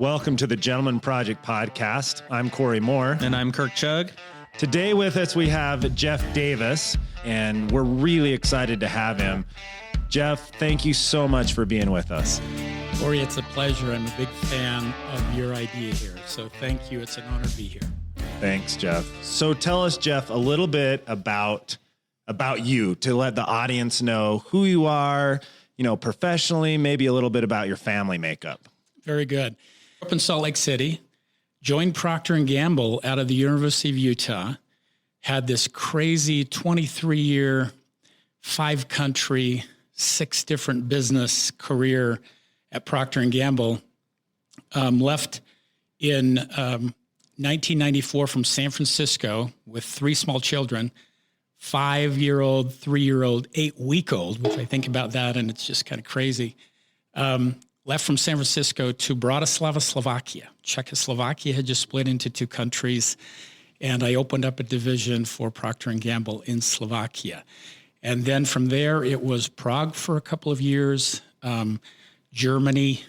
Welcome to the Gentleman Project podcast. I'm Corey Moore. And I'm Kirk Chug. Today with us, we have Jeff Davis, and we're really excited to have him. Jeff, thank you so much for being with us. Corey, it's a pleasure. I'm a big fan of your idea here. So thank you. It's an honor to be here. Thanks, Jeff. So tell us, Jeff, a little bit about you to let the audience know who you are, professionally, maybe a little bit about your family makeup. Very good. Up in Salt Lake City, joined Procter & Gamble out of the University of Utah, had this crazy 23-year, 5-country, 6 different business career at Procter & Gamble. Left in 1994 from San Francisco with 3 small children, 5-year-old, 3-year-old, 8-week-old, which I think about that and it's just kind of crazy. Left from San Francisco to Bratislava, Slovakia. Czechoslovakia had just split into 2 countries, and I opened up a division for Procter & Gamble in Slovakia. And then from there, it was Prague for a couple of years, Germany,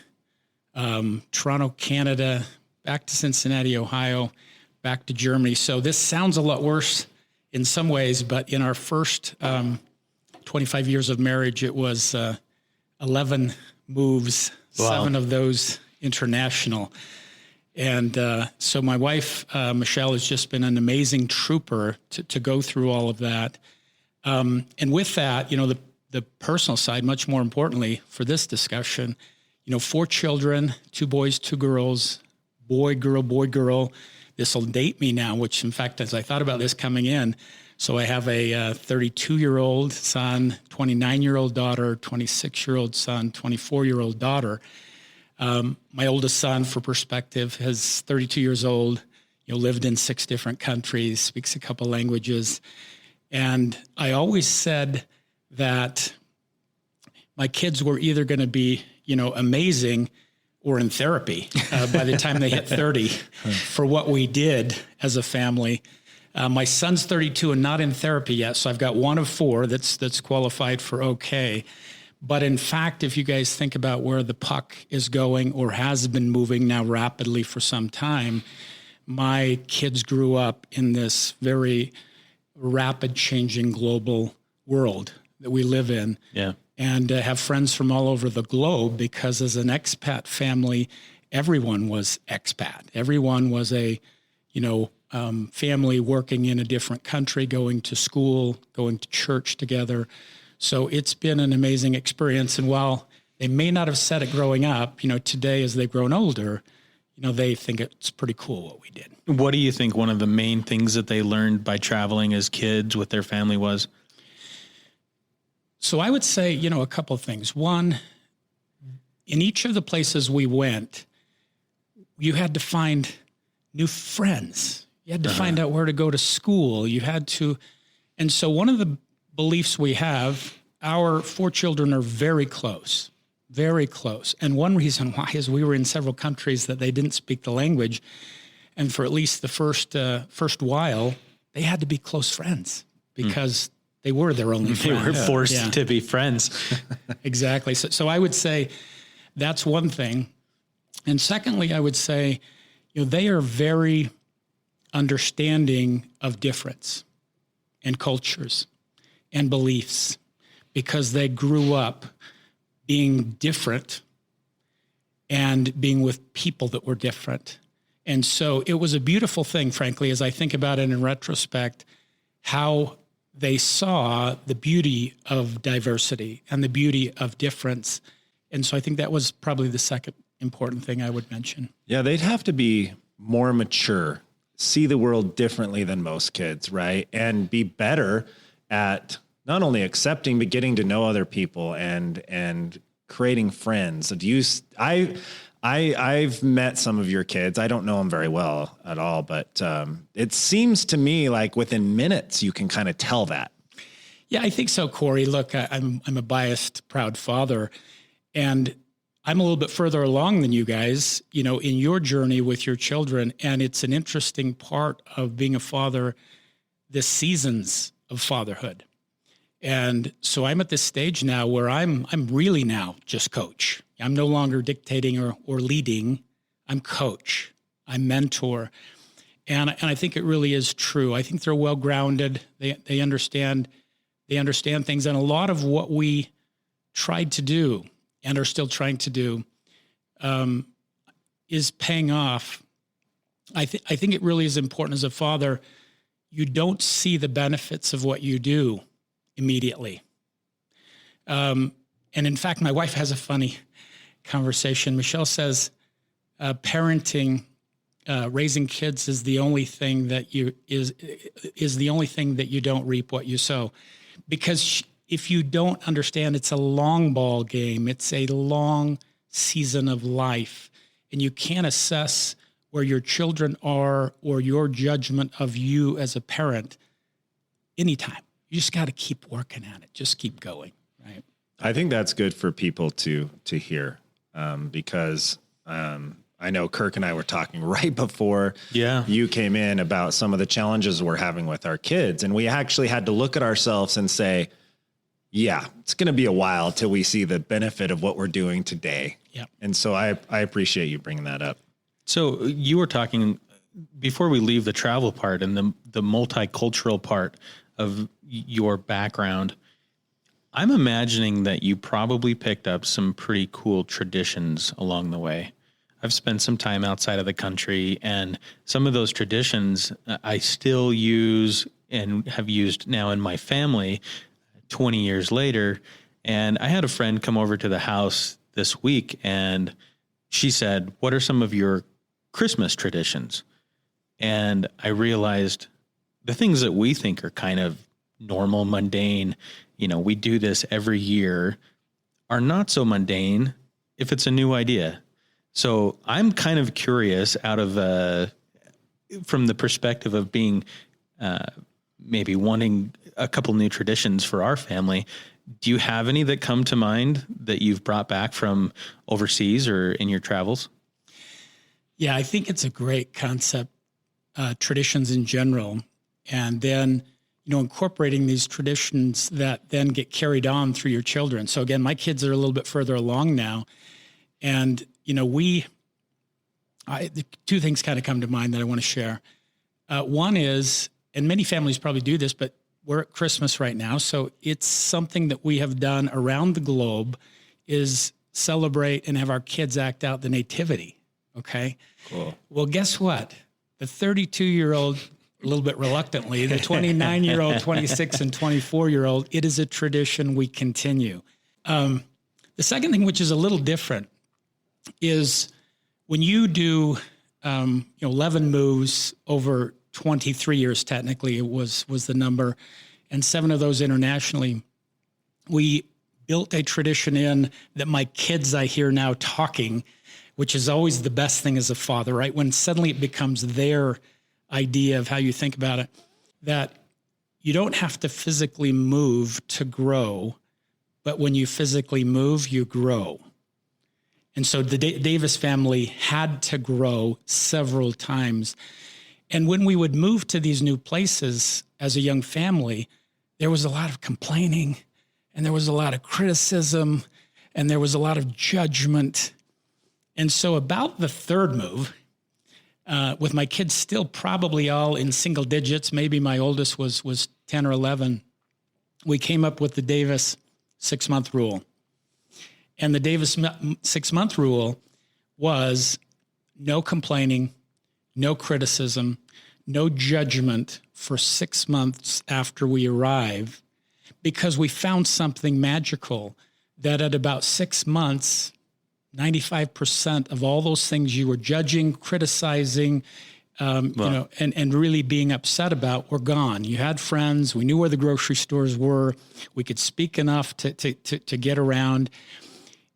Toronto, Canada, back to Cincinnati, Ohio, back to Germany. So this sounds a lot worse in some ways, but in our first 25 years of marriage, it was 11 moves. Wow. 7 of those international. And so my wife, Michelle, has just been an amazing trooper to go through all of that. And with that, the personal side, much more importantly for this discussion, 4 children, 2 boys, 2 girls, boy, girl. This will date me now, which in fact, as I thought about this coming in, so I have a 32-year-old son, 29-year-old daughter, 26-year-old son, 24-year-old daughter. My oldest son, for perspective, is 32 years old, lived in 6 different countries, speaks a couple languages. And I always said that my kids were either going to be, amazing or in therapy by the time they hit 30 for what we did as a family. My son's 32 and not in therapy yet, so I've got 1 of 4 that's qualified for okay. But in fact, if you guys think about where the puck is going or has been moving now rapidly for some time, my kids grew up in this very rapid changing global world that we live in. Yeah. And have friends from all over the globe because as an expat family, everyone was expat. Everyone was a, family working in a different country, going to school, going to church together. So it's been an amazing experience. And while they may not have said it growing up, today as they've grown older, they think it's pretty cool what we did. What do you think one of the main things that they learned by traveling as kids with their family was? So I would say, a couple of things. One, in each of the places we went, you had to find new friends. You had to find out where to go to school. You had to, and so one of the beliefs we have, our 4 children are very close. And one reason why is we were in several countries that they didn't speak the language. And for at least the first while, they had to be close friends because they were their only friends. They were forced to be friends. Exactly. So I would say that's one thing. And secondly, I would say, they are very understanding of difference and cultures and beliefs because they grew up being different and being with people that were different. And so it was a beautiful thing, frankly, as I think about it in retrospect, how they saw the beauty of diversity and the beauty of difference. And so I think that was probably the second important thing I would mention. Yeah, they'd have to be more mature, see the world differently than most kids, right? And be better at not only accepting, but getting to know other people and creating friends. I've met some of your kids. I don't know them very well at all, but it seems to me like within minutes you can kind of tell that. Yeah, I think so, Corey. Look, I'm a biased, proud father, and I'm a little bit further along than you guys, in your journey with your children. And it's an interesting part of being a father, the seasons of fatherhood. And so I'm at this stage now where I'm really now just coach. I'm no longer dictating or leading. I'm coach, I'm mentor. And I think it really is true. I think they're well-grounded. They understand things. And a lot of what we tried to do and are still trying to do is paying off. I think it really is important as a father. You don't see the benefits of what you do immediately. And in fact, my wife has a funny conversation. Michelle says, parenting, raising kids is the only thing that you don't reap what you sow. Because if you don't understand, it's a long ball game. It's a long season of life, and you can't assess where your children are or your judgment of you as a parent anytime. You just got to keep working at it. Just keep going, right? I think that's good for people to hear, because I know Kirk and I were talking right before you came in about some of the challenges we're having with our kids. And we actually had to look at ourselves and say, yeah, it's going to be a while till we see the benefit of what we're doing today. Yep. And so I appreciate you bringing that up. So you were talking before we leave the travel part and the multicultural part of your background. I'm imagining that you probably picked up some pretty cool traditions along the way. I've spent some time outside of the country, and some of those traditions I still use and have used now in my family 20 years later. And I had a friend come over to the house this week, and she said, "What are some of your Christmas traditions?" And I realized the things that we think are kind of normal, mundane, we do this every year, are not so mundane if it's a new idea. So I'm kind of curious from the perspective of being maybe wanting a couple new traditions for our family. Do you have any that come to mind that you've brought back from overseas or in your travels? Yeah, I think it's a great concept, traditions in general. And then, incorporating these traditions that then get carried on through your children. So again, my kids are a little bit further along now. And, the two things kind of come to mind that I want to share. One is, and many families probably do this, but we're at Christmas right now. So it's something that we have done around the globe, is celebrate and have our kids act out the nativity. Okay. Cool. Well, guess what? The 32-year-old, a little bit reluctantly, the 29-year-old, 26 and 24-year-old, it is a tradition we continue. The second thing, which is a little different, is when you do 11 moves over 23 years, technically it was the number, and 7 of those internationally, we built a tradition in that my kids, I hear now talking, which is always the best thing as a father, right? When suddenly it becomes their idea of how you think about it, that you don't have to physically move to grow, but when you physically move, you grow. And so the Davis family had to grow several times. And when we would move to these new places as a young family, there was a lot of complaining, and there was a lot of criticism, and there was a lot of judgment. And so about the third move, with my kids still probably all in single digits, maybe my oldest was 10 or 11, we came up with the Davis 6-month rule. And the Davis 6-month rule was no complaining, no criticism, no judgment for 6 months after we arrive, because we found something magical that at about 6 months, 95% of all those things you were judging, criticizing, and really being upset about were gone. You had friends. We knew where the grocery stores were. We could speak enough to get around.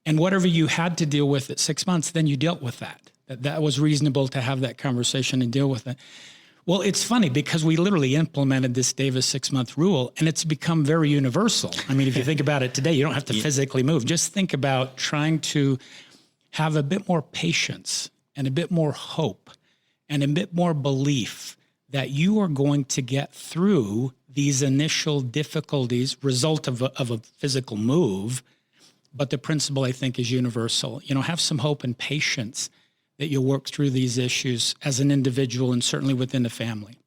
And whatever you had to deal with at 6 months, then you dealt with that. That was reasonable to have that conversation and deal with it. Well, it's funny because we literally implemented this Davis 6-month rule, and it's become very universal. I mean, if you think about it today, you don't have to physically move. Just think about trying to have a bit more patience and a bit more hope and a bit more belief that you are going to get through these initial difficulties, result of a physical move. But the principle, I think, is universal. Have some hope and patience that you'll work through these issues as an individual and certainly within the family.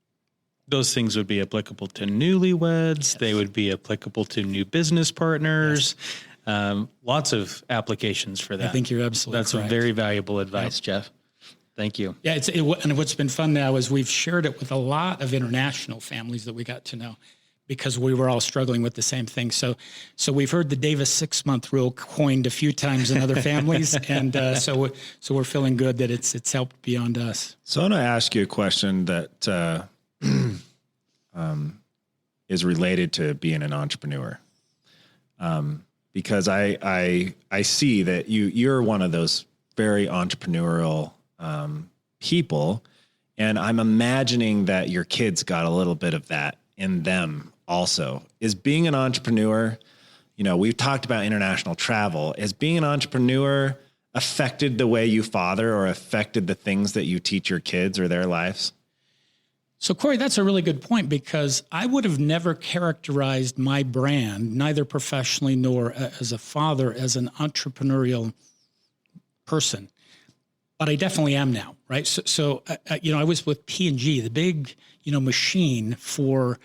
Those things would be applicable to newlyweds. Yes. They would be applicable to new business partners. Yes. Lots of applications for that. I think you're absolutely That's correct. Very valuable advice, Jeff. Thank you. Yeah, and what's been fun now is we've shared it with a lot of international families that we got to know, because we were all struggling with the same thing. So we've heard the Davis 6-month rule coined a few times in other families, and so we're feeling good that it's helped beyond us. So I want to ask you a question that is related to being an entrepreneur, because I see that you're one of those very entrepreneurial people, and I'm imagining that your kids got a little bit of that in them also. Is being an entrepreneur, we've talked about international travel, is being an entrepreneur affected the way you father or affected the things that you teach your kids or their lives? So, Corey, that's a really good point, because I would have never characterized my brand, neither professionally nor as a father, as an entrepreneurial person. But I definitely am now, right? So I was with P&G, the big, machine, for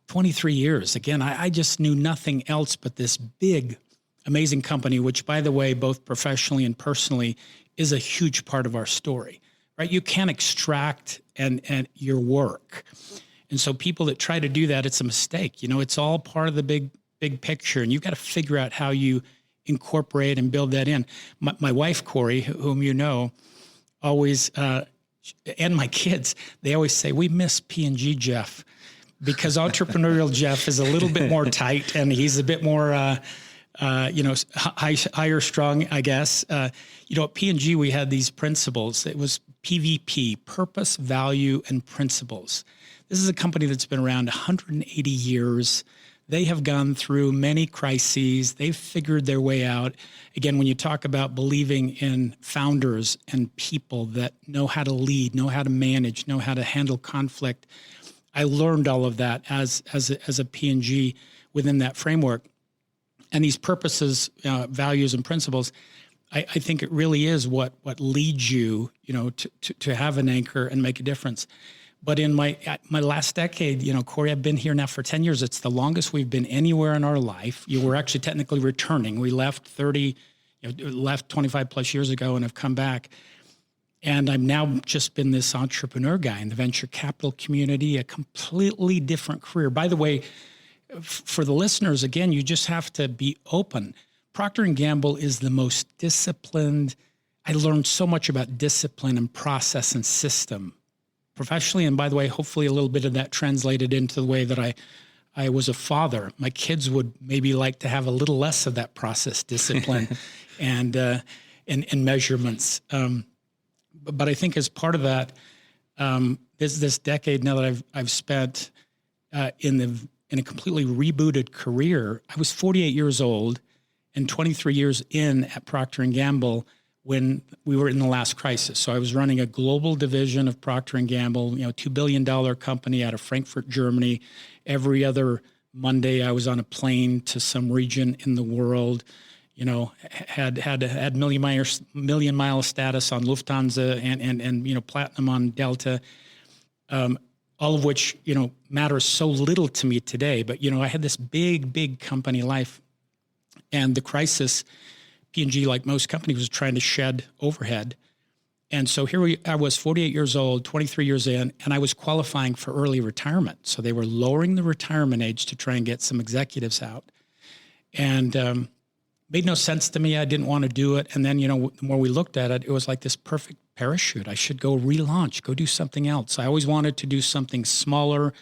23 years. Again, I just knew nothing else but this big, amazing company, which, by the way, both professionally and personally, is a huge part of our story, right? You can't extract and your work. And so people that try to do that, it's a mistake. It's all part of the big picture, and you've got to figure out how you incorporate and build that in. My wife, Corey, whom you know, always, and my kids, they always say, we miss P&G Jeff, because entrepreneurial Jeff is a little bit more tight, and he's a bit more, higher strung, I guess. At P&G, we had these principles. It was PVP, purpose, value, and principles. This is a company that's been around 180 years. They have gone through many crises. They've figured their way out. Again, when you talk about believing in founders and people that know how to lead, know how to manage, know how to handle conflict, I learned all of that as a P&G within that framework. And these purposes, values, and principles, I think it really is what leads you, to have an anchor and make a difference. But in my last decade, Corey, I've been here now for 10 years. It's the longest we've been anywhere in our life. We're actually technically returning. We left 25 plus years ago and have come back. And I've now just been this entrepreneur guy in the venture capital community, a completely different career. By the way, for the listeners, again, you just have to be open. Procter & Gamble is the most disciplined. I learned so much about discipline and process and system professionally. And by the way, hopefully a little bit of that translated into the way that I was a father. My kids would maybe like to have a little less of that process discipline and measurements. But I think as part of that, this decade now that I've spent in a completely rebooted career. I was 48 years old and 23 years in at Procter & Gamble when we were in the last crisis. So I was running a global division of Procter & Gamble, $2 billion company out of Frankfurt, Germany. Every other Monday I was on a plane to some region in the world, had million mile status on Lufthansa and platinum on Delta. All of which, matters so little to me today. But, I had this big company life. And the crisis, P&G, like most companies, was trying to shed overhead. And so I was 48 years old, 23 years in, and I was qualifying for early retirement. So they were lowering the retirement age to try and get some executives out. And made no sense to me. I didn't want to do it. And then, the more we looked at it, it was like this perfect parachute. I should go relaunch, go do something else. I always wanted to do something smaller.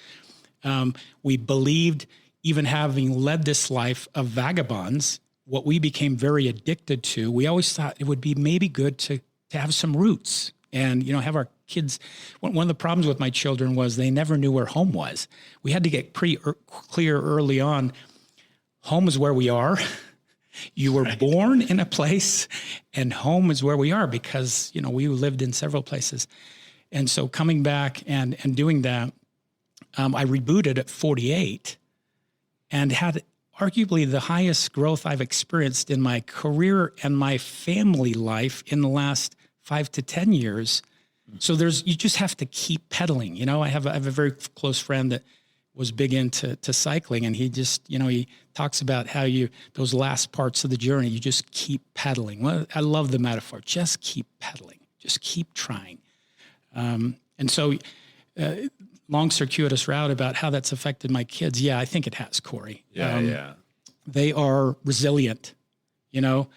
We believed, even having led this life of vagabonds, what we became very addicted to, we always thought it would be maybe good to have some roots and, have our kids. One of the problems with my children was they never knew where home was. We had to get pretty clear early on. Home is where we are. You were born in a place, and home is where we are because, we lived in several places. And so coming back and doing that, I rebooted at 48 and had arguably the highest growth I've experienced in my career and my family life in the last 5 to 10 years. So you just have to keep pedaling. You know, I have a very close friend that was big into cycling, and he just, you know, he talks about how those last parts of the journey, you just keep pedaling. Well, I love the metaphor. Just keep pedaling. Just keep trying. And so long circuitous route about how that's affected my kids. Yeah, I think it has, Corey. Yeah. They are resilient. You know,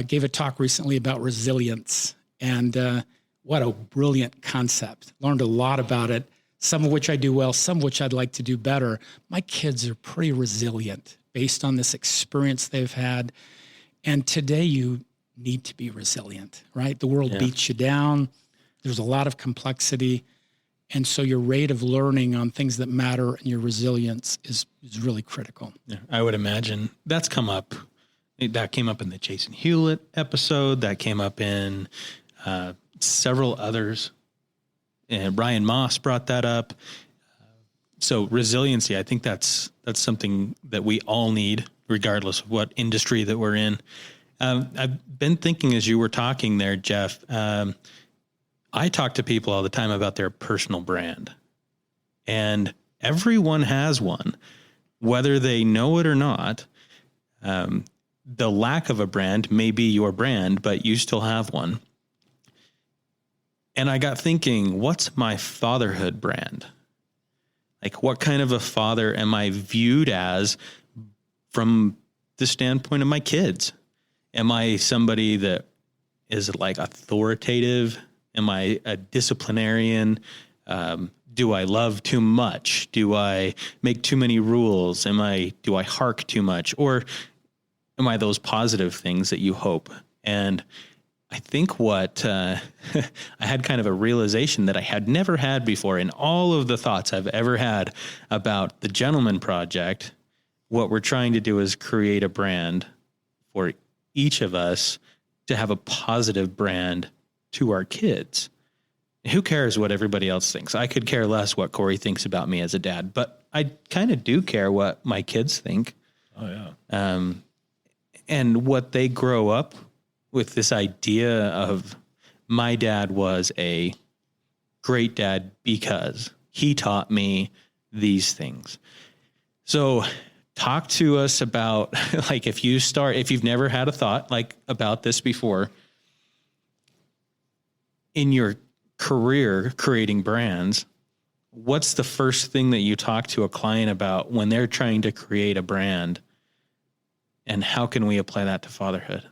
gave a talk recently about resilience, and what a brilliant concept. Learned a lot about it, some of which I do well, some of which I'd like to do better. My kids are pretty resilient based on this experience they've had. And today you need to be resilient, right? The world beats you down. There's a lot of complexity. And so your rate of learning on things that matter and your resilience is really critical. Yeah, I would imagine that's come up. That came up in the Jason Hewlett episode. That came up in several others. And Ryan Moss brought that up. So resiliency, I think that's something that we all need, regardless of what industry that we're in. I've been thinking as you were talking there, Jeff, I talk to people all the time about their personal brand, and everyone has one, whether they know it or not. The lack of a brand may be your brand, but you still have one. And I got thinking, what's my fatherhood brand? Like, what kind of a father am I viewed as from the standpoint of my kids? Am I somebody that is like authoritative? Am I a disciplinarian? Do I love too much? Do I make too many rules? Do I hark too much? Or am I those positive things that you hope? And I think I had kind of a realization that I had never had before in all of the thoughts I've ever had about the Gentleman Project. What we're trying to do is create a brand for each of us to have a positive brand to our kids. Who cares what everybody else thinks? I could care less what Corey thinks about me as a dad, but I kind of do care what my kids think. Oh, yeah. And what they grow up with, this idea of my dad was a great dad because he taught me these things. So talk to us about, like, if you've never had a thought like about this before in your career creating brands, what's the first thing that you talk to a client about when they're trying to create a brand, and how can we apply that to fatherhood?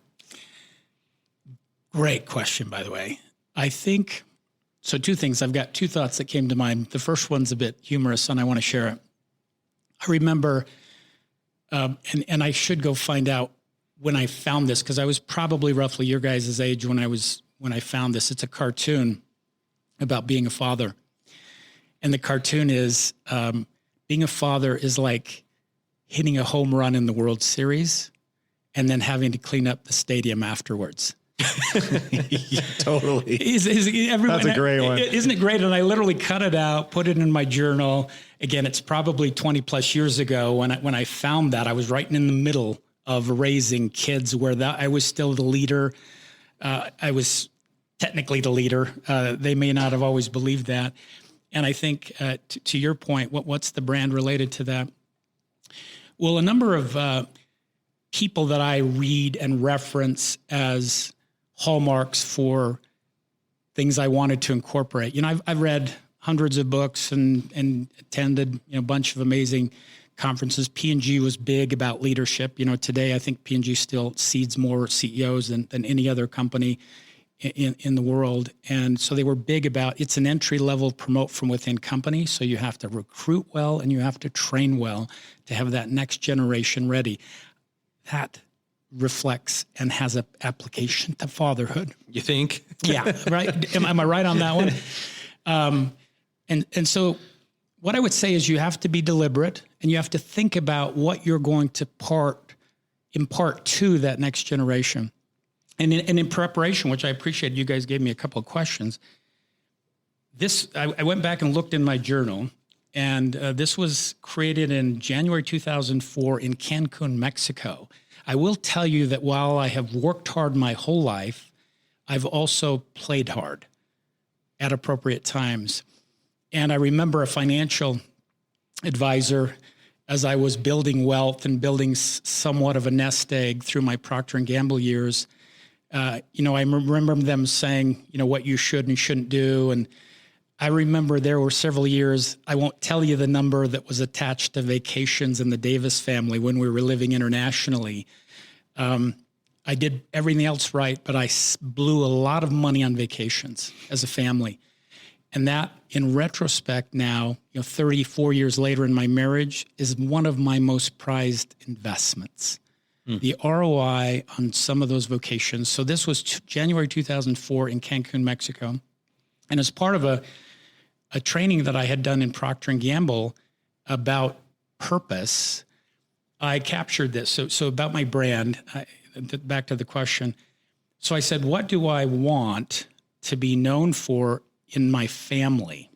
Great question, by the way. I think, so two things. I've got two thoughts that came to mind. The first one's a bit humorous, and I want to share it. I remember, and I should go find out when I found this, because I was probably roughly your guys' age when I found this. It's a cartoon about being a father. And the cartoon is, being a father is like hitting a home run in the World Series and then having to clean up the stadium afterwards. Yeah, totally. That's a great one. Isn't it great? And I literally cut it out, put it in my journal. Again, it's probably 20 plus years ago when I found that. I was right in the middle of raising kids where I was still the leader. I was technically the leader. They may not have always believed that. And I think to your point, what's the brand related to that? Well, a number of people that I read and reference as hallmarks for things I wanted to incorporate. You know, I've read hundreds of books and attended a bunch of amazing conferences. P&G was big about leadership. You know, today I think P&G still seeds more CEOs than any other company in the world. And so they were big about, it's an entry-level promote from within company. So you have to recruit well and you have to train well to have that next generation ready. That reflects and has an application to fatherhood. You think? Yeah, right. Am I right on that one? And so what I would say is you have to be deliberate and you have to think about what you're going to impart to that next generation. And in preparation, which I appreciate, you guys gave me a couple of questions. I went back and looked in my journal, and this was created in January 2004 in Cancun, Mexico. I will tell you that while I have worked hard my whole life, I've also played hard at appropriate times. And I remember a financial advisor, as I was building wealth and building somewhat of a nest egg through my Procter & Gamble years, I remember them saying, what you should and shouldn't do. And I remember there were several years, I won't tell you the number that was attached to vacations in the Davis family when we were living internationally. I did everything else right, but I blew a lot of money on vacations as a family. And that, in retrospect now, 34 years later in my marriage, is one of my most prized investments. The ROI on some of those vacations. So this was January 2004 in Cancun, Mexico. And as part of a training that I had done in Procter & Gamble about purpose, I captured this. So about my brand, back to the question. So I said, what do I want to be known for in my family?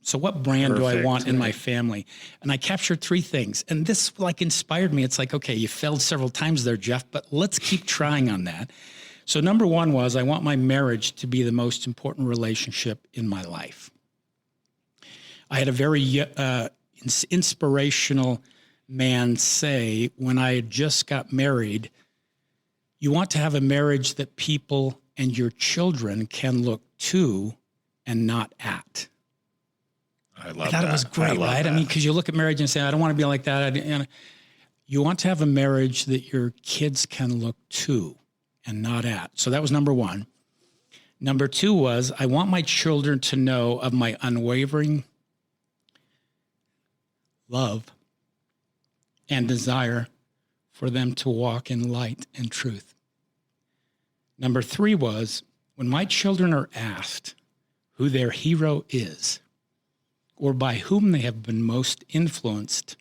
So what brand do I want in my family? And I captured 3 things. And this inspired me. It's like, okay, you failed several times there, Jeff, but let's keep trying on that. So number 1 was I want my marriage to be the most important relationship in my life. I had a very inspirational man say when I had just got married, you want to have a marriage that people and your children can look to and not at. I love that. I thought it was great, right? I mean, because you look at marriage and say, I don't want to be like that. You want to have a marriage that your kids can look to and not at. So that was number 1. Number 2 was I want my children to know of my unwavering love and desire for them to walk in light and truth. Number 3 was when my children are asked who their hero is or by whom they have been most influenced,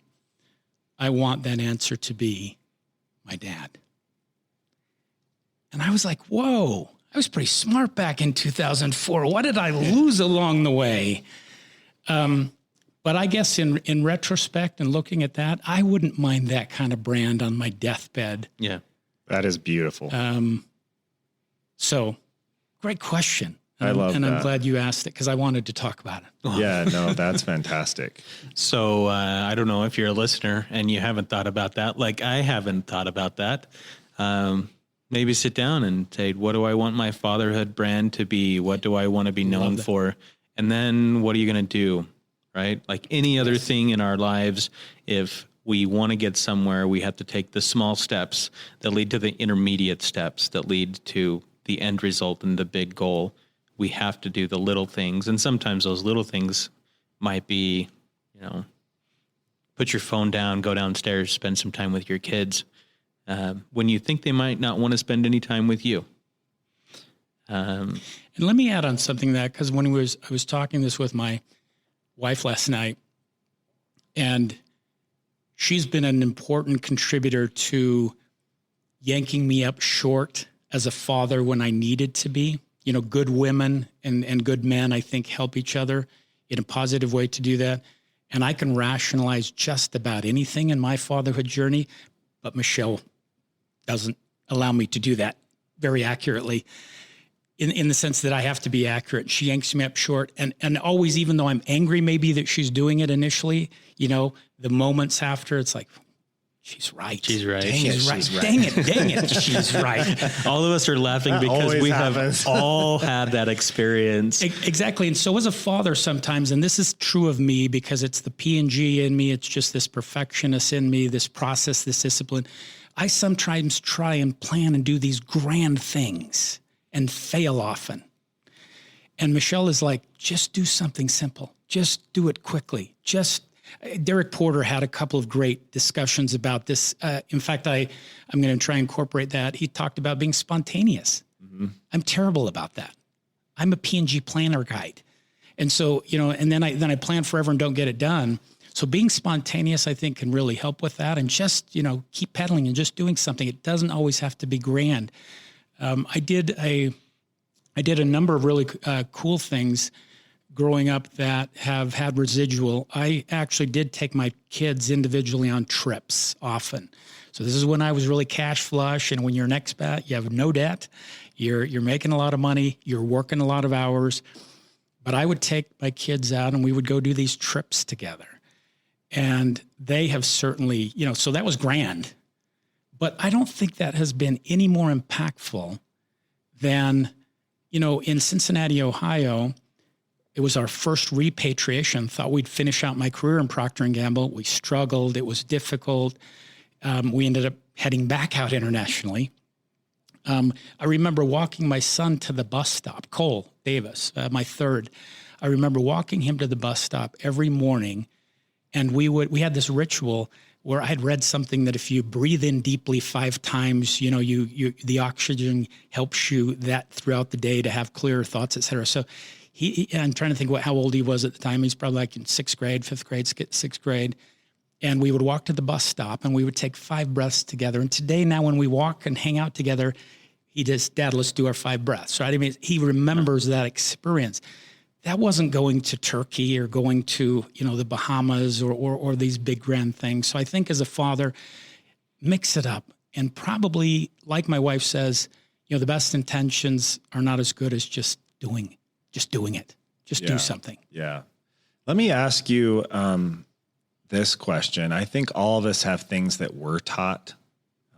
I want that answer to be my dad. And I was like, whoa, I was pretty smart back in 2004. What did I lose along the way? But I guess in retrospect and looking at that, I wouldn't mind that kind of brand on my deathbed. Yeah. That is beautiful. So great question. I love and that. I'm glad you asked it because I wanted to talk about it. Yeah, no, that's fantastic. So I don't know if you're a listener and you haven't thought about that. Like I haven't thought about that. Maybe sit down and say, what do I want my fatherhood brand to be? What do I want to be known for? And then what are you going to do? Right? Like any other thing in our lives, if we want to get somewhere, we have to take the small steps that lead to the intermediate steps that lead to the end result and the big goal. We have to do the little things. And sometimes those little things might be, put your phone down, go downstairs, spend some time with your kids when you think they might not want to spend any time with you. And let me add on something that, because when I was talking this with my wife last night, and she's been an important contributor to yanking me up short as a father when I needed to be. Good women and good men, I think, help each other in a positive way to do that. And I can rationalize just about anything in my fatherhood journey, but Michelle doesn't allow me to do that very accurately in the sense that I have to be accurate. She yanks me up short. And always, even though I'm angry maybe that she's doing it initially, the moments after, it's like, she's right. She's right. Dang it, She's right. right. Dang it. She's right. All of us are laughing because we have all had that experience. Exactly. And so as a father sometimes, and this is true of me because it's the P&G in me, it's just this perfectionist in me, this process, this discipline. I sometimes try and plan and do these grand things and fail often. And Michelle is like, just do something simple. Just do it quickly. Derek Porter had a couple of great discussions about this. In fact, I'm going to try and incorporate that. He talked about being spontaneous. Mm-hmm. I'm terrible about that. I'm a P&G planner guide. And so, and then I plan forever and don't get it done. So being spontaneous, I think, can really help with that. And just, keep pedaling and just doing something. It doesn't always have to be grand. I did a number of really cool things growing up that have had residual. I actually did take my kids individually on trips often. So this is when I was really cash flush, and when you're an expat, you have no debt. You're making a lot of money. You're working a lot of hours. But I would take my kids out and we would go do these trips together. And they have certainly, so that was grand. But I don't think that has been any more impactful than, in Cincinnati, Ohio, it was our first repatriation. Thought we'd finish out my career in Procter & Gamble. We struggled. It was difficult. We ended up heading back out internationally. I remember walking my son to the bus stop, Cole Davis, my third. I remember walking him to the bus stop every morning, and we had this ritual where I had read something that if you breathe in deeply 5 times, the oxygen helps you that throughout the day to have clearer thoughts, et cetera. So I'm trying to think how old he was at the time. He's probably like in 6th grade, 5th grade, 6th grade. And we would walk to the bus stop and we would take 5 breaths together. And today now when we walk and hang out together, he just, Dad, let's do our 5 breaths, right? I mean, he remembers that experience. That wasn't going to Turkey or going to, the Bahamas or these big grand things. So I think as a father, mix it up. And probably, like my wife says, the best intentions are not as good as just doing it. Just do something. Yeah. Let me ask you this question. I think all of us have things that we're taught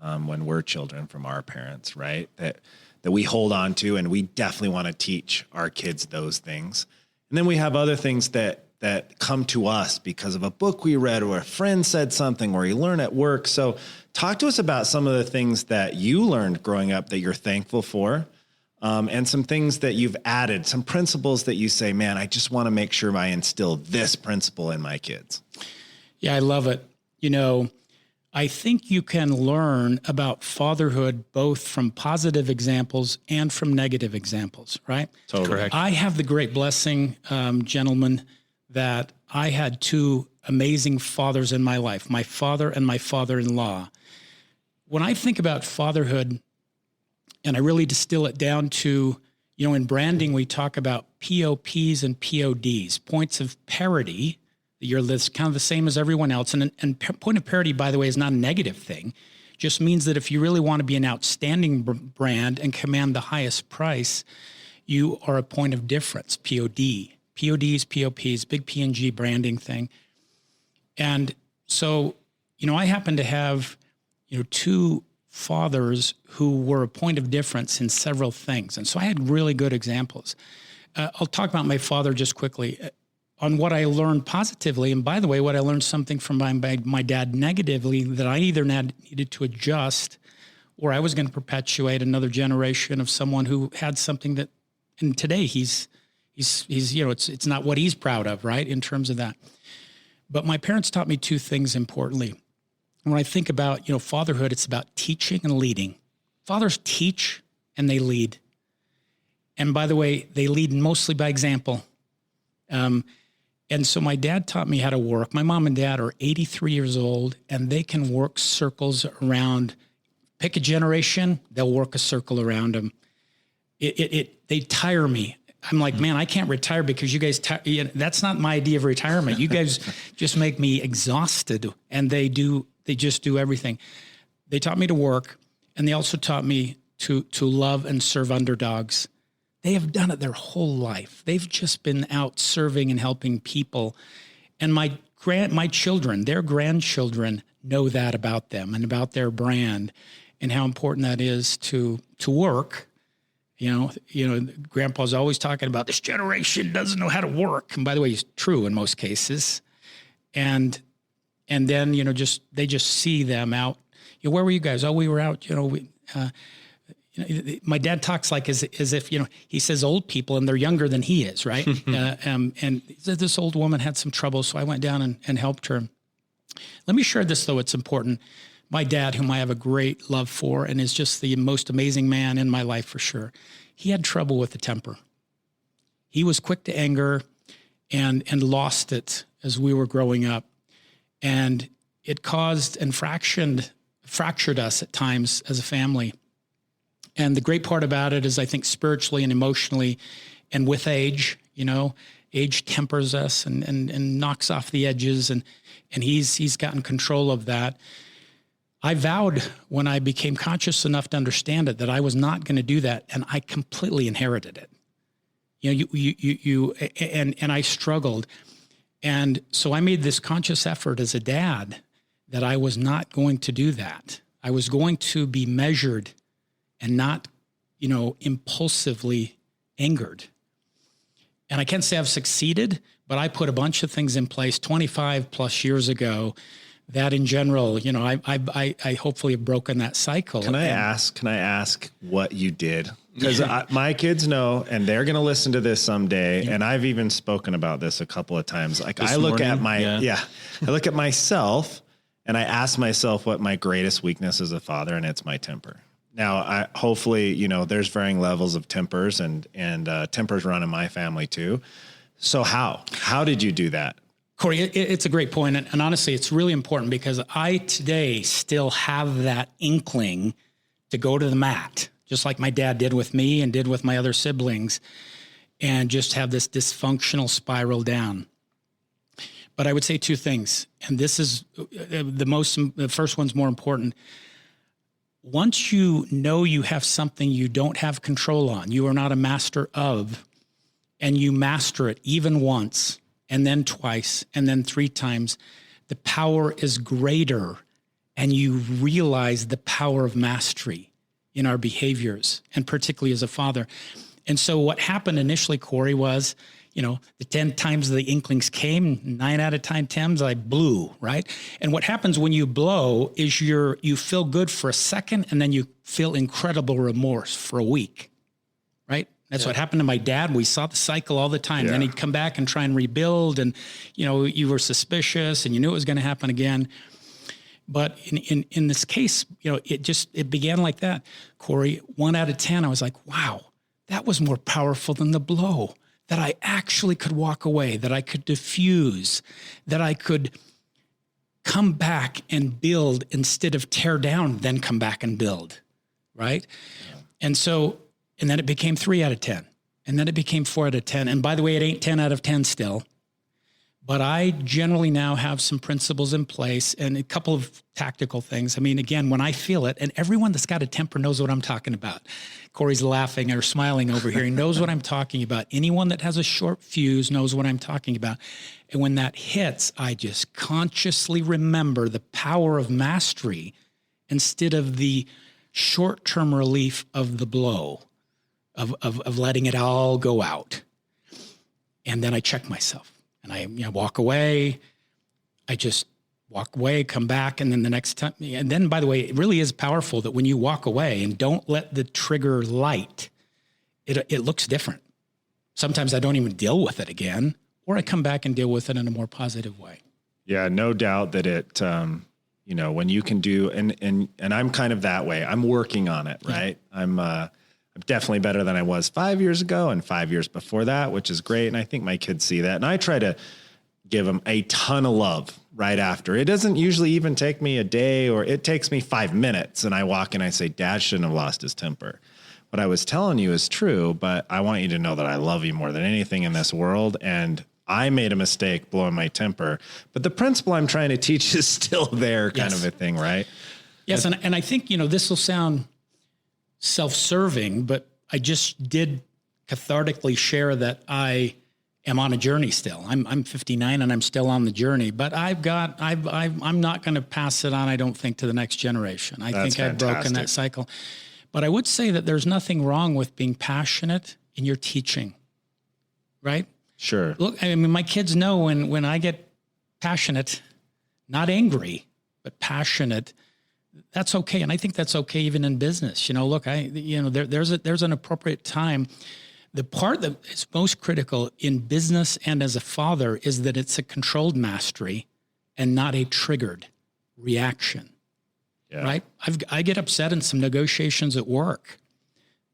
when we're children from our parents, right? That we hold on to, and we definitely want to teach our kids those things. And then we have other things that come to us because of a book we read or a friend said something or you learn at work. So talk to us about some of the things that you learned growing up that you're thankful for. And some things that you've added, some principles that you say, man, I just want to make sure I instill this principle in my kids. Yeah, I love it. I think you can learn about fatherhood both from positive examples and from negative examples, right? Totally. Correct. I have the great blessing, gentlemen, that I had 2 amazing fathers in my life, my father and my father-in-law. When I think about fatherhood, and I really distill it down to, in branding, we talk about POPs and PODs, points of parity. You're kind of the same as everyone else. And point of parity, by the way, is not a negative thing. Just means that if you really want to be an outstanding brand and command the highest price, you are a point of difference, POD. PODs, POPs, big P&G branding thing. And so, I happen to have, 2 fathers who were a point of difference in several things. And so I had really good examples. I'll talk about my father just quickly. On what I learned positively, and by the way, what I learned something from my dad negatively that I either needed to adjust or I was going to perpetuate another generation of someone who had something that, and today he's it's not what he's proud of, right, in terms of that. But my parents taught me 2 things importantly. When I think about, fatherhood, it's about teaching and leading. Fathers teach and they lead. And by the way, they lead mostly by example. And so my dad taught me how to work. My mom and dad are 83 years old, and they can work circles around, pick a generation, they'll work a circle around them. They tire me. I'm like, man, I can't retire because you guys, that's not my idea of retirement. You guys just make me exhausted, and they just do everything. They taught me to work, and they also taught me to love and serve underdogs. They have done it their whole life. They've just been out serving and helping people. And my children, their grandchildren, know that about them and about their brand and how important that is to work. Grandpa's always talking about this generation doesn't know how to work. And by the way, it's true in most cases. And then, they just see them out. Where were you guys? Oh, we were out, my dad talks like as if, he says old people and they're younger than he is, right? And this old woman had some trouble, so I went down and helped her. Let me share this, though. It's important. My dad, whom I have a great love for and is just the most amazing man in my life for sure, he had trouble with the temper. He was quick to anger and lost it as we were growing up. And it caused and fractured us at times as a family. And the great part about it is I think spiritually and emotionally and with age, age tempers us and knocks off the edges and he's gotten control of that. I vowed when I became conscious enough to understand it that I was not going to do that, and I completely inherited it. And I struggled. And so I made this conscious effort as a dad that I was not going to do that. I was going to be measured and not, impulsively angered. And I can't say I've succeeded, but I put a bunch of things in place 25 plus years ago that in general, I hopefully have broken that cycle. Can I ask what you did? Because my kids know, and they're going to listen to this someday. And I've even spoken about this a couple of times. Like I look at I look at myself and I ask myself what my greatest weakness as a father, and it's my temper. Now, hopefully, there's varying levels of tempers and tempers run in my family too. So how did you do that? Corey, it's a great point. And honestly, it's really important because I today still have that inkling to go to the mat, just like my dad did with me and did with my other siblings, and just have this dysfunctional spiral down. But I would say two things, and this is the first one's more important. Once you know you have something you don't have control on, you are not a master of, and you master it even once, and then twice, and then 3 times, the power is greater, and you realize the power of mastery in our behaviors, and particularly as a father. And so what happened initially, Corey, was, the 10 times the inklings came, 9 out of 10 times I blew, right? And what happens when you blow is you feel good for a second, and then you feel incredible remorse for a week, right? That's what happened to my dad. We saw the cycle all the time. Then he'd come back and try and rebuild, and, you were suspicious and you knew it was going to happen again. But in this case, it began like that. Corey, 1 out of 10, I was like, wow, that was more powerful than the blow, that I actually could walk away, that I could diffuse, that I could come back and build instead of tear down, then come back and build, right? Yeah. And then it became 3 out of 10. And then it became 4 out of 10. And by the way, it ain't 10 out of 10 still. But I generally now have some principles in place and a couple of tactical things. I mean, again, when I feel it, and everyone that's got a temper knows what I'm talking about. Corey's laughing or smiling over here. He knows what I'm talking about. Anyone that has a short fuse knows what I'm talking about. And when that hits, I just consciously remember the power of mastery instead of the short-term relief of the blow, of letting it all go out. And then I check myself. And I walk away. I just walk away, come back, and then the next time. And then, by the way, it really is powerful that when you walk away and don't let the trigger light, it looks different. Sometimes I don't even deal with it again, or I come back and deal with it in a more positive way. Yeah, no doubt that it, when you can do, and I'm kind of that way. I'm working on it, right? Yeah. I'm definitely better than I was 5 years ago and 5 years before that, which is great. And I think my kids see that. And I try to give them a ton of love right after. It doesn't usually even take me a day, or it takes me 5 minutes. And I walk in, I say, Dad shouldn't have lost his temper. What I was telling you is true, but I want you to know that I love you more than anything in this world. And I made a mistake blowing my temper, but the principle I'm trying to teach is still there, kind of a thing, right? Yes. And I think, this will sound self-serving, but I just did cathartically share that I am on a journey still. I'm 59 and I'm still on the journey, but I'm not going to pass it on, I don't think, to the next generation. I think I've broken that cycle. But I would say that there's nothing wrong with being passionate in your teaching, right? Sure. Look, I mean, my kids know when I get passionate, not angry, but passionate, that's okay. And I think that's okay even in business. Look, there's an appropriate time. The part that is most critical in business and as a father is that it's a controlled mastery and not a triggered reaction, right? I get upset in some negotiations at work,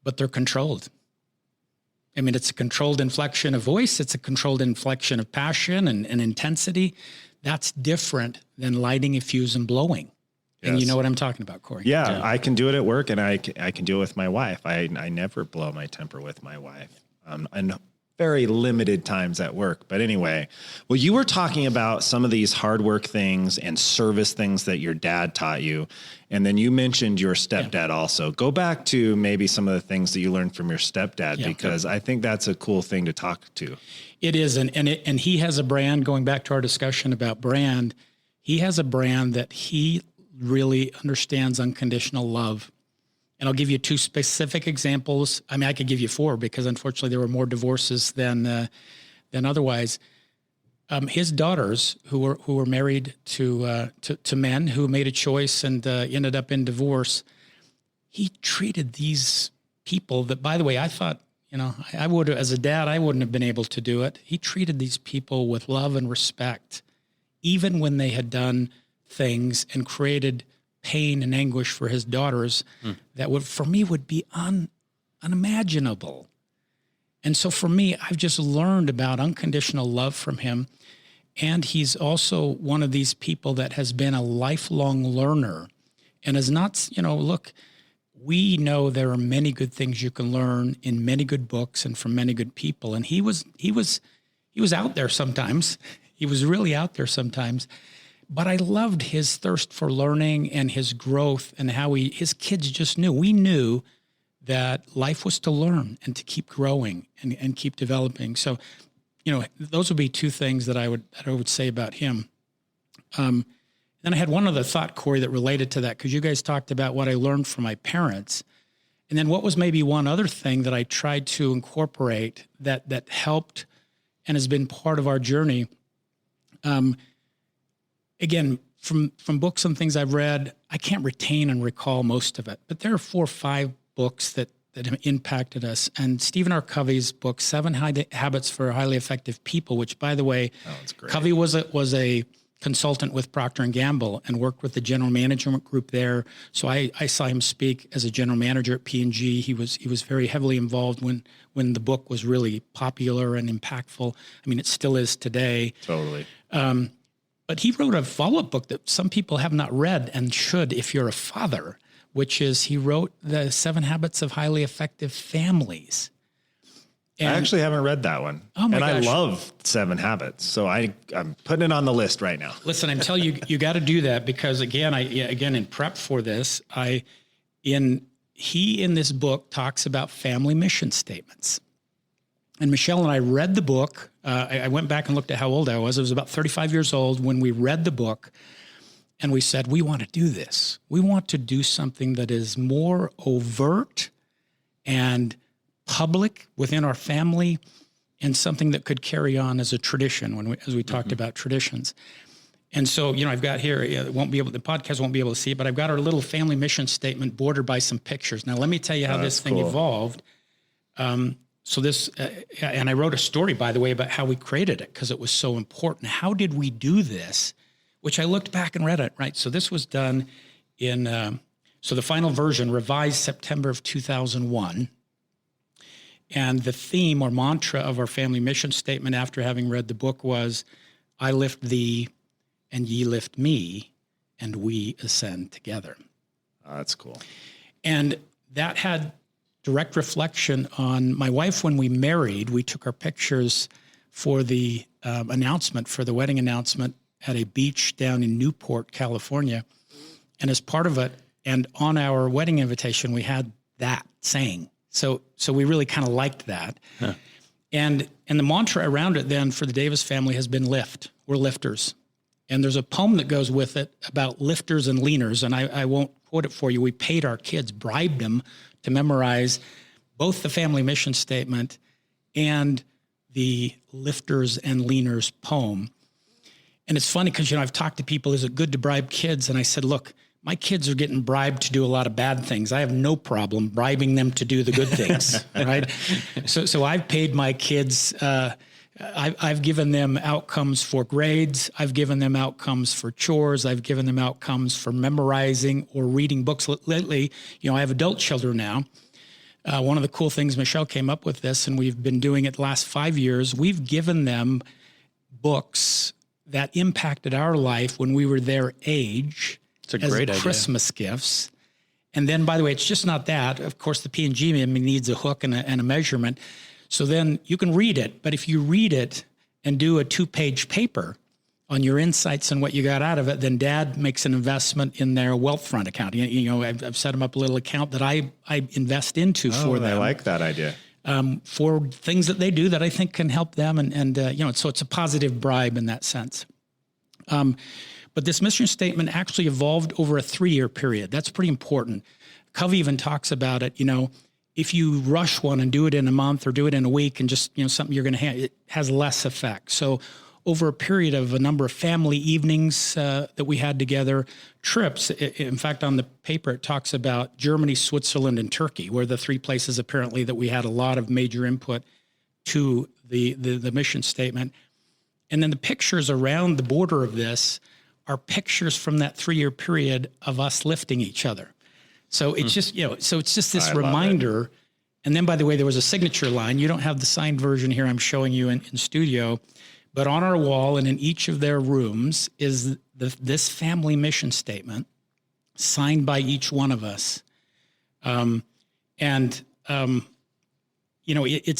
but they're controlled. I mean, it's a controlled inflection of voice. It's a controlled inflection of passion and intensity. That's different than lighting a fuse and blowing. And you know what I'm talking about, Corey. Yeah, I can do it at work, and I can do it with my wife. I never blow my temper with my wife. And very limited times at work. But anyway, well, you were talking about some of these hard work things and service things that your dad taught you. And then you mentioned your stepdad also. Go back to maybe some of the things that you learned from your stepdad, because I think that's a cool thing to talk to. It is. And he has a brand, going back to our discussion about brand, he has a brand that he really understands unconditional love. And I'll give you 2 specific examples. I mean, I could give you 4 because unfortunately there were more divorces than otherwise. His daughters, who were married to men who made a choice and ended up in divorce, he treated these people that, by the way, I thought, I would, as a dad, I wouldn't have been able to do it. He treated these people with love and respect, even when they had done things and created pain and anguish for his daughters that would, for me, would be unimaginable. And so for me, I've just learned about unconditional love from him. And he's also one of these people that has been a lifelong learner and is not, look, we know there are many good things you can learn in many good books and from many good people. And he was out there sometimes. He was really out there sometimes. But I loved his thirst for learning and his growth and how his kids just knew. We knew that life was to learn and to keep growing and keep developing. So, those would be 2 things that I would say about him. Then I had one other thought, Corey, that related to that, because you guys talked about what I learned from my parents. And then what was maybe one other thing that I tried to incorporate that helped and has been part of our journey. Again, from books and things I've read, I can't retain and recall most of it, but there are 4 or 5 books that have impacted us. And Stephen R. Covey's book, 7 Habits for Highly Effective People, which, by the way, Covey was a consultant with Procter & Gamble and worked with the general management group there. So I saw him speak as a general manager at P&G. He was very heavily involved when the book was really popular and impactful. I mean, it still is today. Totally. But he wrote a follow-up book that some people have not read and should if you're a father, which is he wrote the 7 Habits of Highly Effective Families. And I actually haven't read that one. Oh my gosh. I love 7 Habits. So I'm putting it on the list right now. Listen, I'm telling you, you got to do that because again, in prep for this, he in this book talks about family mission statements. And Michelle and I read the book. I went back and looked at how old I was. I was about 35 years old when we read the book. And we said, we want to do this. We want to do something that is more overt and public within our family and something that could carry on as a tradition as we talked about traditions. And so, I've got here, the podcast won't be able to see it, but I've got our little family mission statement bordered by some pictures. Now, let me tell you how this thing evolved. So this, and I wrote a story, by the way, about how we created it because it was so important. How did we do this? Which I looked back and read it, right? So this was done so the final version, revised September of 2001. And the theme or mantra of our family mission statement after having read the book was, I lift thee and ye lift me and we ascend together. Oh, that's cool. And that had direct reflection on my wife. When we married, we took our pictures for the announcement, for the wedding announcement at a beach down in Newport, California. And as part of it, and on our wedding invitation, we had that saying. So we really kind of liked that. Huh. And the mantra around it then for the Davis family has been lift. We're lifters. And there's a poem that goes with it about lifters and leaners. And I won't quote it for you. We paid our kids, bribed them to memorize both the family mission statement and the lifters and leaners poem. And it's funny because, I've talked to people, is it good to bribe kids? And I said, look, my kids are getting bribed to do a lot of bad things. I have no problem bribing them to do the good things, right? So I've paid my kids, I've given them outcomes for grades. I've given them outcomes for chores. I've given them outcomes for memorizing or reading books. Lately, I have adult children now. One of the cool things, Michelle came up with this, and we've been doing it the last 5 years. We've given them books that impacted our life when we were their age. It's a great idea. Christmas gifts. And then, by the way, it's just not that. Of course, the P&G needs a hook and a measurement. So then you can read it, but if you read it and do a 2-page paper on your insights and what you got out of it, then dad makes an investment in their Wealthfront account. I've set them up a little account that I invest into for them. I like that idea. For things that they do that I think can help them. So it's a positive bribe in that sense. But this mission statement actually evolved over a 3-year period. That's pretty important. Covey even talks about it, if you rush one and do it in a month or do it in a week and just, something you're going to have, it has less effect. So over a period of a number of family evenings that we had together, trips, in fact, on the paper, it talks about Germany, Switzerland, and Turkey, were the 3 places apparently that we had a lot of major input to the mission statement. And then the pictures around the border of this are pictures from that 3-year period of us lifting each other. So it's just, it's just this reminder. And then, by the way, there was a signature line. You don't have the signed version here I'm showing you in studio, but on our wall and in each of their rooms is this family mission statement signed by each one of us. It's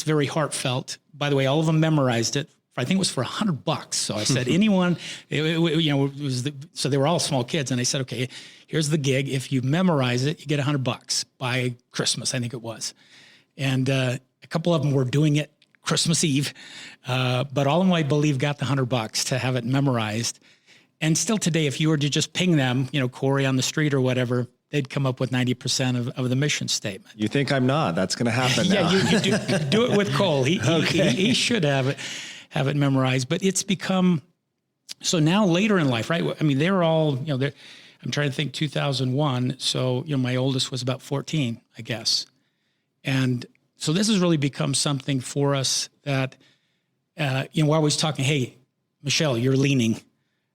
very heartfelt. By the way, all of them memorized it. I think it was for $100. So I said, anyone, so they were all small kids. And I said, okay, here's the gig. If you memorize it, you get $100 by Christmas, I think it was. And a couple of them were doing it Christmas Eve. But all of them, I believe, got the $100 to have it memorized. And still today, if you were to just ping them, Corey on the street or whatever, they'd come up with 90% of the mission statement. You think I'm not? That's going to happen now. Yeah, you do it with Cole. He should have it memorized. But it's become, so now later in life, right? I mean, they're all, I'm trying to think 2001. So, my oldest was about 14, I guess. And so this has really become something for us that, we're always talking, hey, Michelle, you're leaning.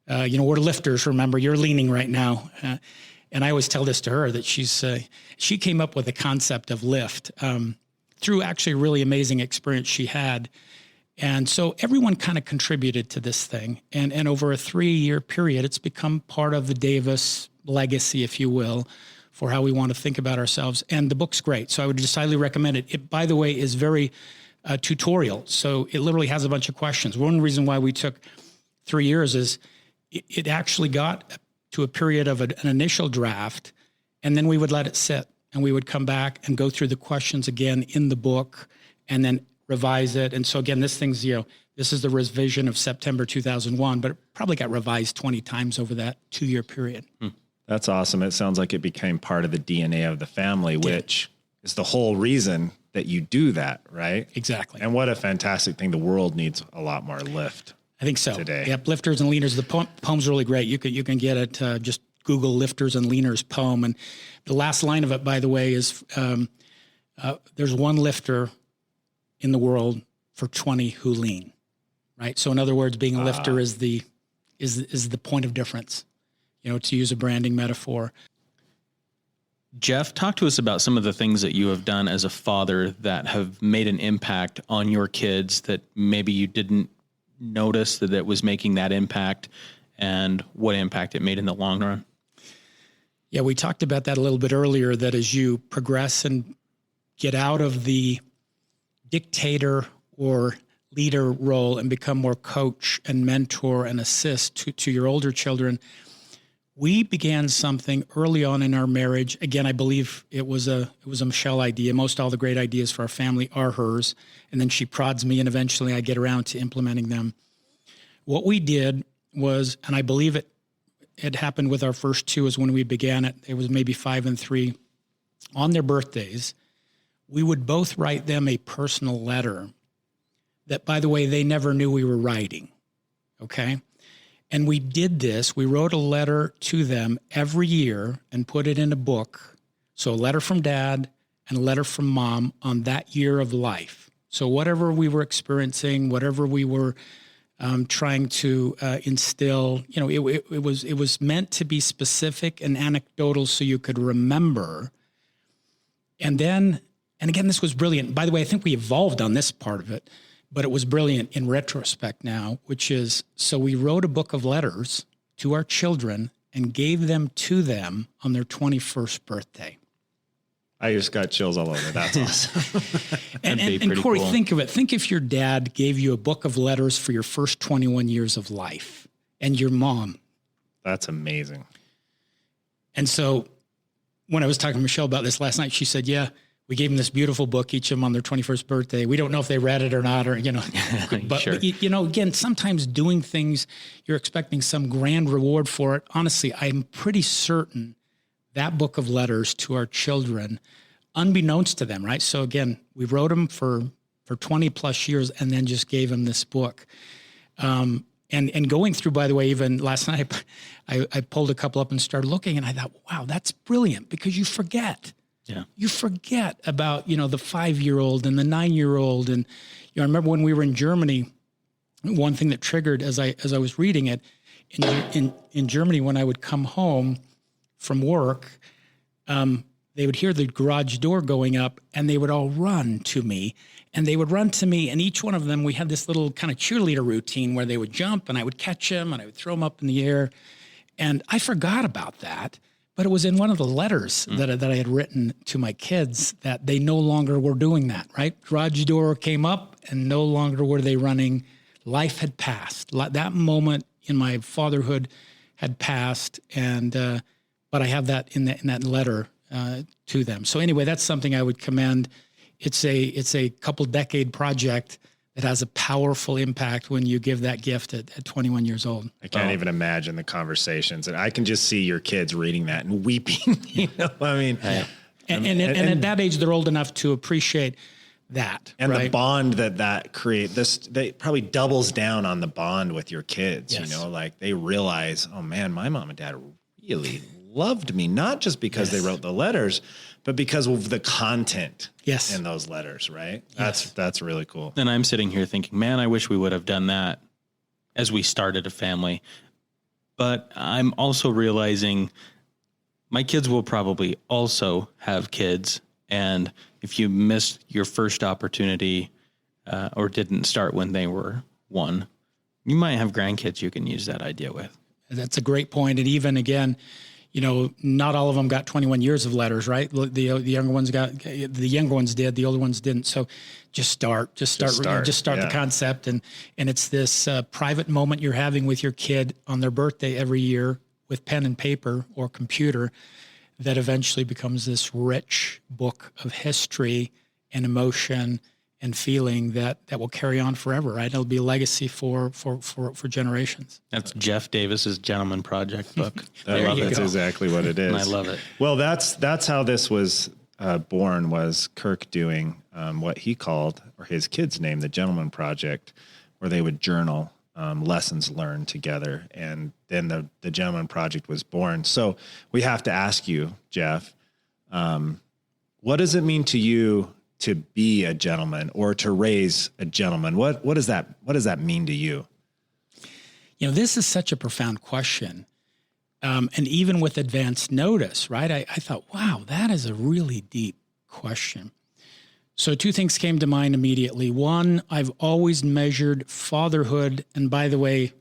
We're lifters, remember, you're leaning right now. And I always tell this to her that she came up with the concept of lift through actually a really amazing experience she had. And so everyone kind of contributed to this thing. And over a 3-year period, it's become part of the Davis legacy, if you will, for how we want to think about ourselves. And the book's great. So I would just highly recommend it. It, by the way, is very tutorial. So it literally has a bunch of questions. One reason why we took 3 years is it actually got to a period of an initial draft, and then we would let it sit. And we would come back and go through the questions again in the book and then revise it. And so again, this is the revision of September 2001, but it probably got revised 20 times over that 2-year period. That's awesome. It sounds like it became part of the DNA of the family, which is the whole reason that you do that, right? Exactly. And what a fantastic thing. The world needs a lot more lift. I think so. Today. Yep, lifters and leaners. The poem's really great. You can get it, just Google lifters and leaners poem. And the last line of it, by the way, is there's one lifter in the world for 20 who lean, right? So in other words, being a lifter is the point of difference, to use a branding metaphor. Jeff, talk to us about some of the things that you have done as a father that have made an impact on your kids that maybe you didn't notice that it was making that impact, and what impact it made in the long run. Yeah, we talked about that a little bit earlier, that as you progress and get out of the dictator or leader role and become more coach and mentor and assist to your older children, we began something early on in our marriage. Again, I believe it was a Michelle idea. Most all the great ideas for our family are hers. And then she prods me, and eventually I get around to implementing them. What we did was, and I believe it happened with our first 2, is when we began it. It was maybe 5 and 3. On their birthdays, we would both write them a personal letter that, by the way, they never knew we were writing. Okay? And we did this. We wrote a letter to them every year and put it in a book. So a letter from dad and a letter from mom on that year of life. So whatever we were experiencing, whatever we were trying to instill, it was meant to be specific and anecdotal so you could remember. And again, this was brilliant. By the way, I think we evolved on this part of it. But it was brilliant in retrospect now, which is, so we wrote a book of letters to our children and gave them to them on their 21st birthday. I just got chills all over. That's awesome. And Corey, cool. Think of it. Think if your dad gave you a book of letters for your first 21 years of life, and your mom. That's amazing. And so when I was talking to Michelle about this last night, she said, yeah, we gave them this beautiful book, each of them on their 21st birthday. We don't know if they read it or not, or, but, sure. but again, sometimes doing things, you're expecting some grand reward for it. Honestly, I'm pretty certain that book of letters to our children, unbeknownst to them, right? So again, we wrote them for 20 plus years and then just gave them this book. And going through, by the way, even last night, I pulled a couple up and started looking, and I thought, wow, that's brilliant, because you forget. Yeah. You forget about, the 5-year-old and the 9-year-old. And, I remember when we were in Germany, one thing that triggered as I was reading it, in Germany, when I would come home from work, they would hear the garage door going up, and they would all run to me. And they would run to me, and each one of them, we had this little kind of cheerleader routine where they would jump, and I would catch them, and I would throw them up in the air. And I forgot about that, but it was in one of the letters that I had written to my kids that they no longer were doing that, right? Garage door came up, and no longer were they running. Life had passed. That moment in my fatherhood had passed, and but I have that in that letter to them. So anyway, that's something I would commend. It's a couple decade project that has a powerful impact when you give that gift at 21 years old. I can't even imagine the conversations, and I can just see your kids reading that and weeping. I mean, and at that age, they're old enough to appreciate that. And right? the bond that creates they probably doubles down on the bond with your kids. Yes. Like they realize, oh man, my mom and dad really loved me, not just because they wrote the letters, but because of the content in those letters, right? That's really cool. And I'm sitting here thinking, man, I wish we would have done that as we started a family. But I'm also realizing my kids will probably also have kids. And if you missed your first opportunity or didn't start when they were 1, you might have grandkids you can use that idea with. That's a great point. And even again, not all of them got 21 years of letters, right? The younger ones did, the older ones didn't. So just start the concept. And it's this private moment you're having with your kid on their birthday every year with pen and paper or computer that eventually becomes this rich book of history and emotion and feeling that will carry on forever, right? It'll be a legacy for generations. That's Jeff Davis's Gentleman Project book. That's exactly what it is. And I love it. Well, that's how this was born, was Kirk doing what he called, or his kids named, the Gentleman Project, where they would journal lessons learned together. And then the Gentleman Project was born. So we have to ask you, Jeff, what does it mean to you to be a gentleman or to raise a gentleman? What does that mean to you? This is such a profound question. And even with advance notice, right? I thought, wow, that is a really deep question. So 2 things came to mind immediately. One, I've always measured fatherhood, and by the way,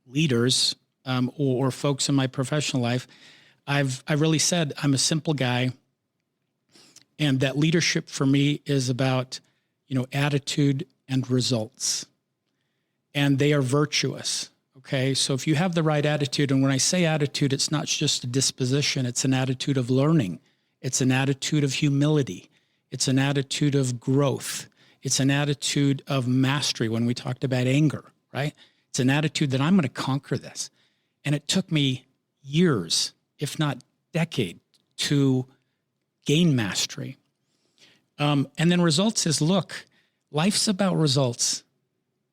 leaders or folks in my professional life, I've really said I'm a simple guy. And that leadership for me is about, attitude and results. And they are virtuous, okay? So if you have the right attitude, and when I say attitude, it's not just a disposition, it's an attitude of learning. It's an attitude of humility. It's an attitude of growth. It's an attitude of mastery when we talked about anger, right? It's an attitude that I'm going to conquer this. And it took me years, if not decades, to gain mastery. And then results is, look, life's about results.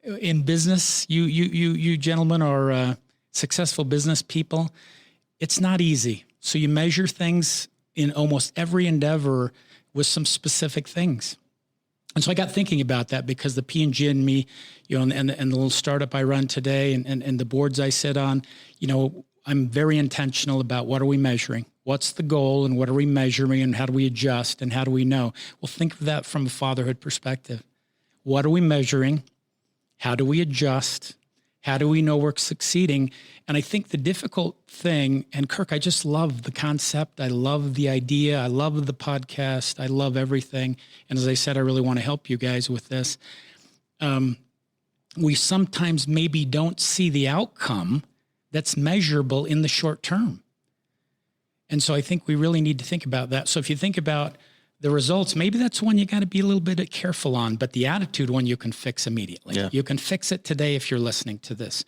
In business, you gentlemen are successful business people. It's not easy. So you measure things in almost every endeavor with some specific things. And so I got thinking about that, because the P&G and me, and the little startup I run today and the boards I sit on, I'm very intentional about what are we measuring? What's the goal, and what are we measuring, and how do we adjust, and how do we know? Well, think of that from a fatherhood perspective. What are we measuring? How do we adjust? How do we know we're succeeding? And I think the difficult thing, and Kirk, I just love the concept. I love the idea. I love the podcast. I love everything. And as I said, I really want to help you guys with this. We sometimes maybe don't see the outcome that's measurable in the short term. And so I think we really need to think about that. So if you think about the results, maybe that's one you got to be a little bit careful on, but the attitude one you can fix immediately. Yeah. You can fix it today if you're listening to this.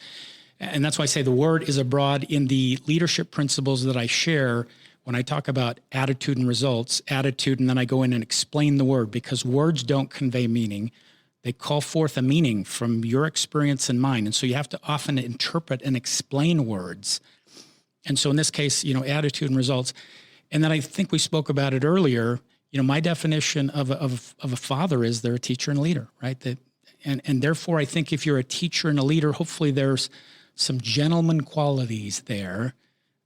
And that's why I say the word is abroad in the leadership principles that I share when I talk about attitude and results, attitude, and then I go in and explain the word, because words don't convey meaning. They call forth a meaning from your experience and mine. And so you have to often interpret and explain words. And so in this case, attitude and results. And then I think we spoke about it earlier. My definition of a father is they're a teacher and a leader, right? And therefore, I think if you're a teacher and a leader, hopefully there's some gentleman qualities there,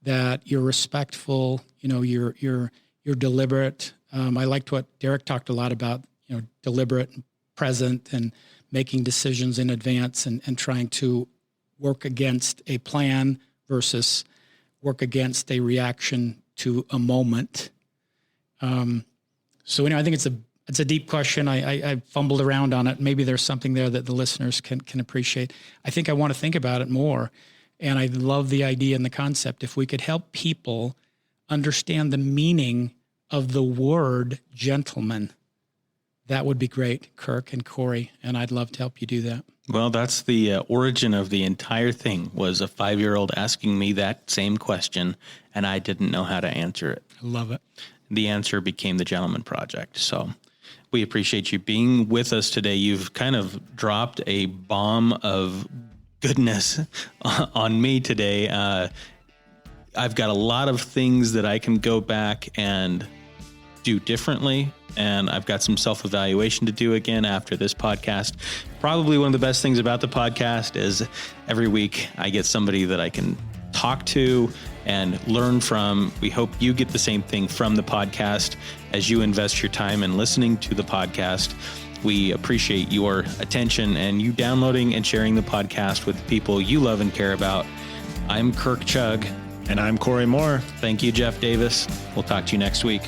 that you're respectful, you're deliberate. I liked what Derek talked a lot about, deliberate and present and making decisions in advance and trying to work against a plan versus work against a reaction to a moment. So anyway, I think it's a deep question. I fumbled around on it. Maybe there's something there that the listeners can appreciate. I think I want to think about it more. And I love the idea and the concept. If we could help people understand the meaning of the word gentleman, that would be great, Kirk and Corey. And I'd love to help you do that. Well, that's the origin of the entire thing, was a 5-year-old asking me that same question, and I didn't know how to answer it. I love it. The answer became the Gentleman Project. So we appreciate you being with us today. You've kind of dropped a bomb of goodness on me today. I've got a lot of things that I can go back and do differently, and I've got some self-evaluation to do again after this podcast. Probably one of the best things about the podcast is every week I get somebody that I can talk to and learn from. We hope you get the same thing from the podcast as you invest your time in listening to the podcast. We appreciate your attention and you downloading and sharing the podcast with people you love and care about. I'm Kirk Chugg. And I'm Corey Moore. Thank you, Jeff Davis. We'll talk to you next week.